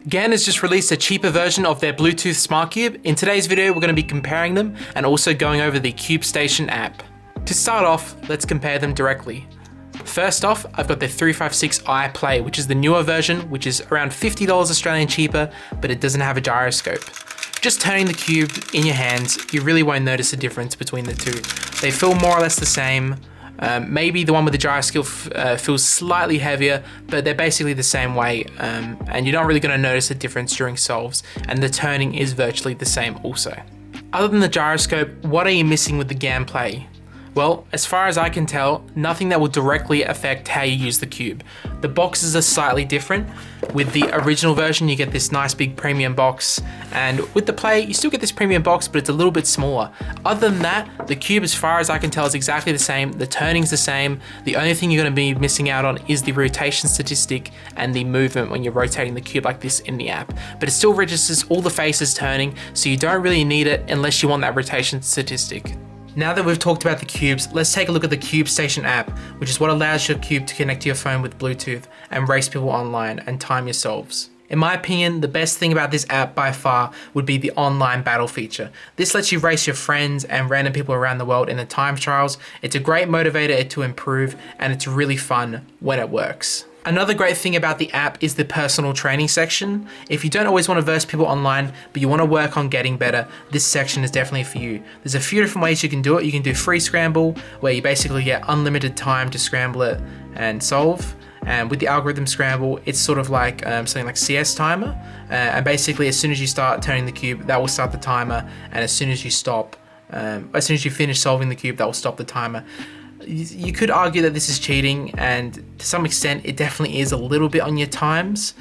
GAN has just released a cheaper version of their Bluetooth Smart Cube. In today's video, we're going to be comparing them and also going over the Cube Station app. To start off, let's compare them directly. First off, I've got the 356i Play, which is the newer version, which is around $50 Australian cheaper, but it doesn't have a gyroscope. Just turning the cube in your hands, you really won't notice a difference between the two. They feel more or less the same. Maybe the one with the gyroscope feels slightly heavier, but they're basically the same weight, and you're not really going to notice a difference during solves, and the turning is virtually the same also. Other than the gyroscope, what are you missing with the GAN Play? Well, as far as I can tell, nothing that will directly affect how you use the cube. The boxes are slightly different. With the original version, you get this nice big premium box, and with the Play, you still get this premium box, but it's a little bit smaller. Other than that, the cube, as far as I can tell, is exactly the same. The turning's the same. The only thing you're going to be missing out on is the rotation statistic and the movement when you're rotating the cube like this in the app. But it still registers all the faces turning, so you don't really need it unless you want that rotation statistic. Now that we've talked about the cubes, let's take a look at the Cube Station app, which is what allows your cube to connect to your phone with Bluetooth and race people online and time your solves. In my opinion, the best thing about this app by far would be the online battle feature. This lets you race your friends and random people around the world in the time trials. It's a great motivator to improve, and it's really fun when it works. Another great thing about the app is the personal training section. If you don't always want to verse people online, but you want to work on getting better, this section is definitely for you. There's a few different ways you can do it. You can do free scramble, where you basically get unlimited time to scramble it and solve. And with the algorithm scramble, it's sort of like something like CS timer. And basically, as soon as you start turning the cube, that will start the timer. And as soon as you stop, as soon as you finish solving the cube, that will stop the timer. You could argue that this is cheating, and to some extent it definitely is a little bit on your times,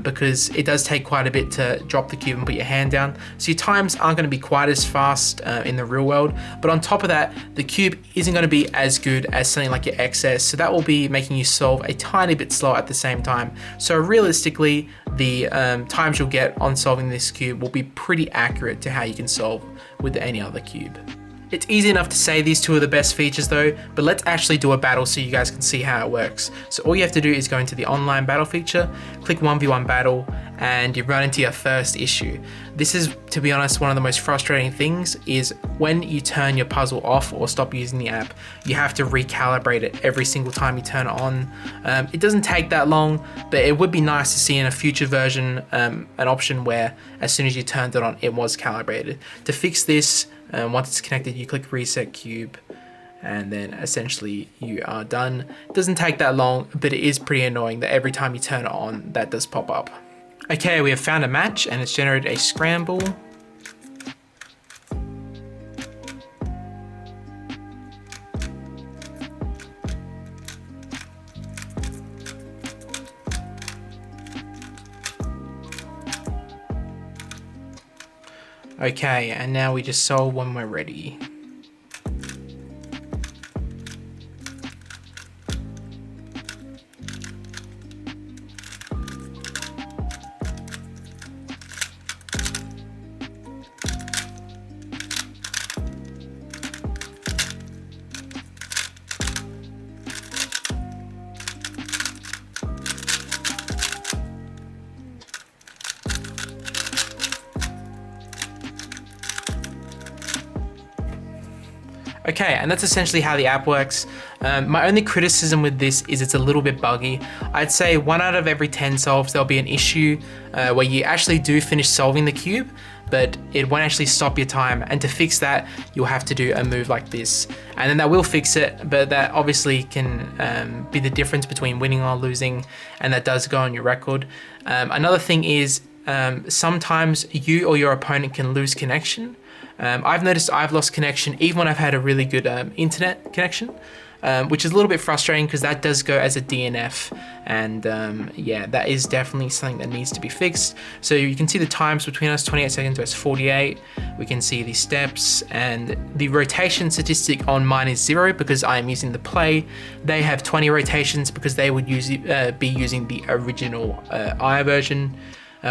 because it does take quite a bit to drop the cube and put your hand down, so your times aren't going to be quite as fast in the real world. But on top of that, the cube isn't going to be as good as something like your XS, so that will be making you solve a tiny bit slower at the same time. So realistically, the times you'll get on solving this cube will be pretty accurate to how you can solve with any other cube. It's easy enough to say these two are the best features though, but let's actually do a battle so you guys can see how it works. So all you have to do is go into the online battle feature, click 1v1 battle, and you run into your first issue. This is, to be honest, one of the most frustrating things is when you turn your puzzle off or stop using the app, you have to recalibrate it every single time you turn it on. It doesn't take that long, but it would be nice to see in a future version an option where as soon as you turned it on, it was calibrated. To fix this, once it's connected, you click reset cube, and then essentially you are done. It doesn't take that long, but it is pretty annoying that every time you turn it on, that does pop up. Okay, we have found a match and it's generated a scramble. Okay, and now we just solve when we're ready. Okay, and that's essentially how the app works. My only criticism with this is it's a little bit buggy. I'd say 1 out of every 10 solves, there'll be an issue where you actually do finish solving the cube, but it won't actually stop your time. And to fix that, you'll have to do a move like this. And then that will fix it, but that obviously can be the difference between winning or losing, and that does go on your record. Another thing is, sometimes you or your opponent can lose connection. I've noticed I've lost connection even when I've had a really good internet connection, which is a little bit frustrating because that does go as a DNF, and yeah, that is definitely something that needs to be fixed. So you can see the times between us, 28 seconds versus 48. We can see the steps, and the rotation statistic on mine is 0 because I am using the Play. They have 20 rotations because they would be using the original I version.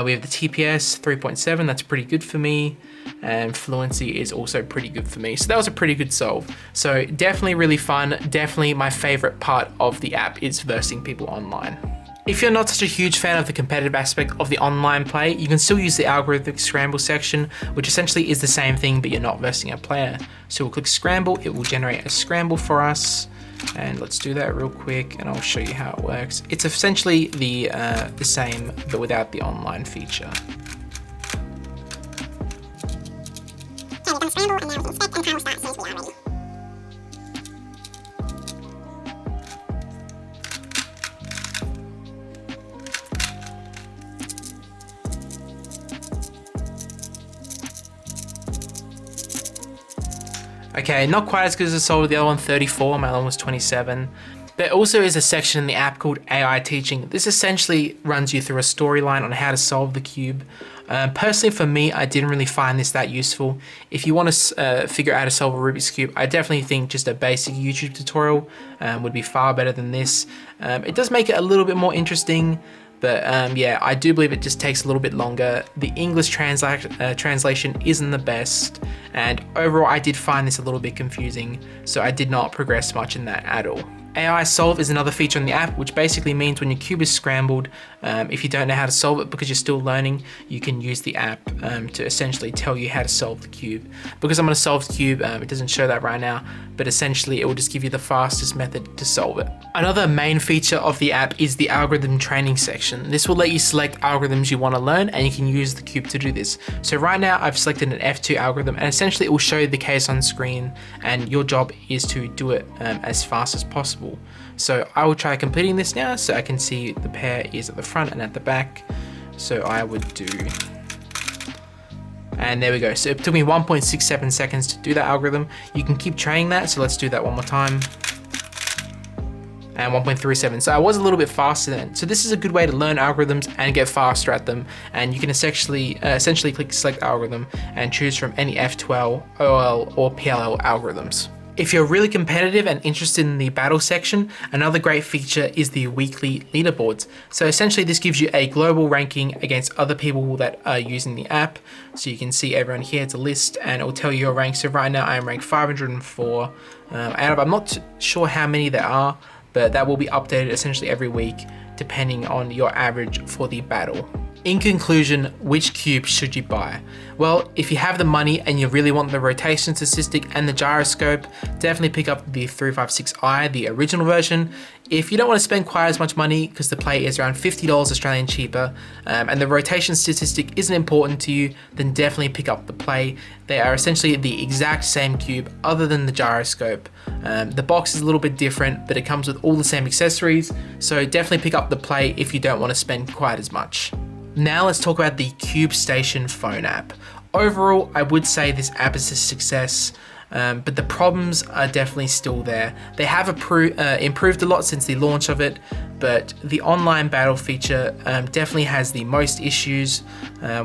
We have the TPS 3.7, that's pretty good for me, and fluency is also pretty good for me. So that was a pretty good solve. So definitely really fun. Definitely my favorite part of the app is versing people online. If you're not such a huge fan of the competitive aspect of the online play, you can still use the algorithmic scramble section, which essentially is the same thing, but you're not versing a player. So we'll click scramble, it will generate a scramble for us. And let's do that real quick and I'll show you how it works. It's essentially the same, but without the online feature. Okay, not quite as good as I saw with the other one, 34, my other one was 27. There also is a section in the app called AI Teaching. This essentially runs you through a storyline on how to solve the cube. Personally for me, I didn't really find this that useful. If you want to figure out how to solve a Rubik's Cube, I definitely think just a basic YouTube tutorial would be far better than this. It does make it a little bit more interesting, but yeah, I do believe it just takes a little bit longer. The English translation isn't the best, and overall I did find this a little bit confusing, so I did not progress much in that at all. AI Solve is another feature in the app, which basically means when your cube is scrambled, if you don't know how to solve it because you're still learning, you can use the app to essentially tell you how to solve the cube. Because I'm going to solve the cube, it doesn't show that right now, but essentially it will just give you the fastest method to solve it. Another main feature of the app is the algorithm training section. This will let you select algorithms you want to learn, and you can use the cube to do this. So right now I've selected an F2 algorithm, and essentially it will show you the case on screen, and your job is to do it as fast as possible. So I will try completing this now so I can see the pair is at the front and at the back. So I would do, and there we go. So it took me 1.67 seconds to do that algorithm. You can keep training that, so let's do that one more time. And 1.37, so I was a little bit faster then. So this is a good way to learn algorithms and get faster at them. And you can essentially click select algorithm and choose from any F12, OL, or PLL algorithms. If you're really competitive and interested in the battle section, another great feature is the weekly leaderboards. So essentially this gives you a global ranking against other people that are using the app. So you can see everyone here, it's a list, and it will tell you your rank. So right now I am ranked 504 out of, I'm not sure how many there are, but that will be updated essentially every week depending on your average for the battle. In conclusion, which cube should you buy? Well, if you have the money and you really want the rotation statistic and the gyroscope, definitely pick up the 356i, the original version. If you don't want to spend quite as much money, because the play is around $50 Australian cheaper, and the rotation statistic isn't important to you, then definitely pick up the play. They are essentially the exact same cube other than the gyroscope. The box is a little bit different, but it comes with all the same accessories, so definitely pick up the play if you don't want to spend quite as much. Now let's talk about the Cube Station phone app. Overall, I would say this app is a success, but the problems are definitely still there. They have improved a lot since the launch of it, but the online battle feature definitely has the most issues.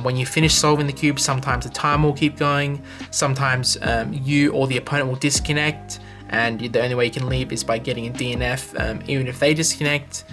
When you finish solving the cube, sometimes the timer will keep going, sometimes you or the opponent will disconnect, and the only way you can leave is by getting a DNF, even if they disconnect.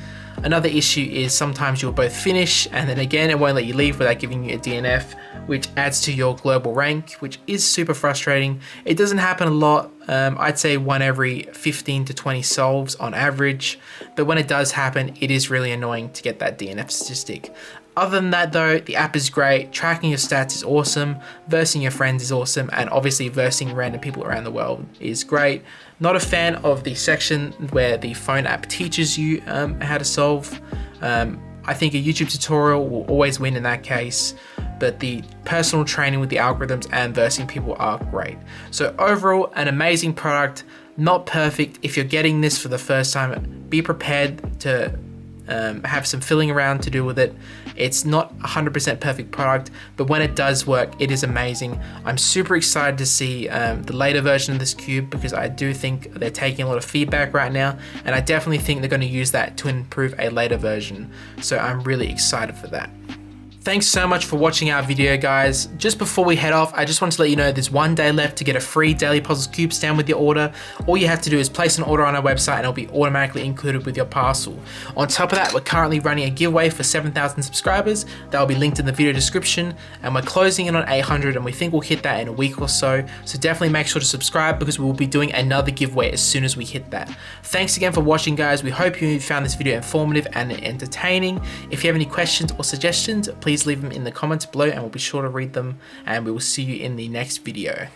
Another issue is sometimes you'll both finish, and then again it won't let you leave without giving you a DNF, which adds to your global rank, which is super frustrating. It doesn't happen a lot, I'd say one every 15 to 20 solves on average, but when it does happen, it is really annoying to get that DNF statistic. Other than that though, the app is great, tracking your stats is awesome, versing your friends is awesome, and obviously versing random people around the world is great. Not a fan of the section where the phone app teaches you how to solve. I think a YouTube tutorial will always win in that case, but the personal training with the algorithms and versing people are great. So overall, an amazing product, not perfect. If you're getting this for the first time, be prepared to have some fiddling around to do with it. It's not 100% perfect product, but when it does work, it is amazing. I'm super excited to see the later version of this cube, because I do think they're taking a lot of feedback right now, and I definitely think they're going to use that to improve a later version. So I'm really excited for that. Thanks so much for watching our video, guys. Just before we head off, I just want to let you know there's 1 day left to get a free Daily Puzzles cube stand with your order. All you have to do is place an order on our website and it'll be automatically included with your parcel. On top of that, we're currently running a giveaway for 7,000 subscribers. That will be linked in the video description, and we're closing in on 800 and we think we'll hit that in a week or so. So definitely make sure to subscribe because we will be doing another giveaway as soon as we hit that. Thanks again for watching, guys. We hope you found this video informative and entertaining. If you have any questions or suggestions, please leave them in the comments below and we'll be sure to read them, and we will see you in the next video.